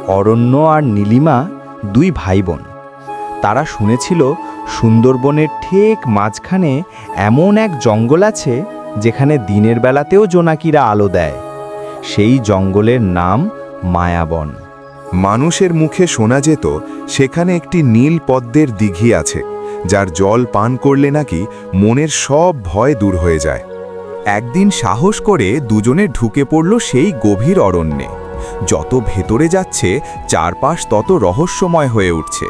অরণ্য আর নীলিমা দুই ভাই বোন। তারা শুনেছিল সুন্দরবনের ঠিক মাঝখানে এমন এক জঙ্গল আছে যেখানে দিনের বেলাতেও জোনাকিরা আলো দেয়। সেই জঙ্গলের নাম মায়াবন। মানুষের মুখে শোনা যেত সেখানে একটি নীল পদ্মের দিঘি আছে, যার জল পান করলে নাকি মনের সব ভয় দূর হয়ে যায়। একদিন সাহস করে দুজনে ঢুকে পড়ল সেই গভীর অরণ্যে। যত ভেতরে যাচ্ছে চারপাশ তত রহস্যময় হয়ে উঠছে।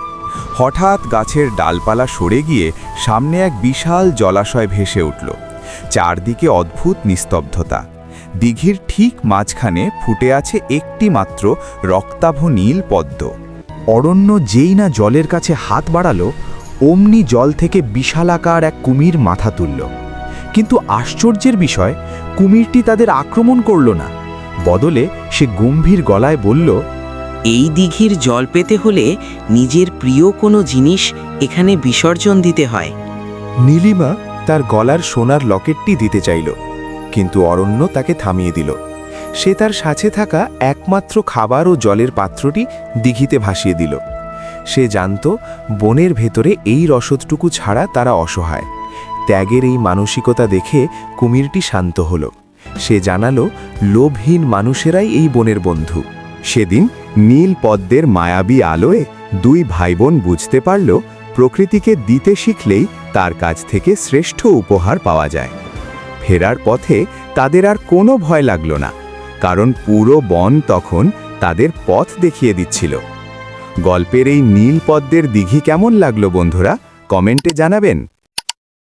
হঠাৎ গাছের ডালপালা সরে গিয়ে সামনে এক বিশাল জলাশয় ভেসে উঠল। চারদিকে অদ্ভুত নিস্তব্ধতা। দিঘির ঠিক মাঝখানে ফুটে আছে একটি মাত্র রক্তাভ নীল পদ্ম। অরণ্য যেই না জলের কাছে হাত বাড়ালো, অমনি জল থেকে বিশালাকার এক কুমির মাথা তুলল। কিন্তু আশ্চর্যের বিষয়, কুমিরটি তাদের আক্রমণ করল না। বদলে সে গম্ভীর গলায় বলল, এই দিঘির জল পেতে হলে নিজের প্রিয় কোনো জিনিস এখানে বিসর্জন দিতে হয়। নীলিমা তার গলার সোনার লকেটটি দিতে চাইল, কিন্তু অরণ্য তাকে থামিয়ে দিল। সে তার সাথে থাকা একমাত্র খাবার ও জলের পাত্রটি দিঘিতে ভাসিয়ে দিল। সে জানত বনের ভেতরে এই রসদটুকু ছাড়া তারা অসহায়। ত্যাগের এই মানসিকতা দেখে কুমিরটি শান্ত হল। সে জানালো লোভহীন মানুষেরাই এই বনের বন্ধু। সেদিন নীল পদ্মের মায়াবী আলোয় দুই ভাইবোন বুঝতে পারল প্রকৃতিকে দিতে শিখলেই তার কাছ থেকে শ্রেষ্ঠ উপহার পাওয়া যায়। ফেরার পথে তাদের আর কোনো ভয় লাগল না, কারণ পুরো বন তখন তাদের পথ দেখিয়ে দিচ্ছিল। গল্পের এই নীল পদ্মের দিঘি কেমন লাগলো বন্ধুরা? কমেন্টে জানাবেন।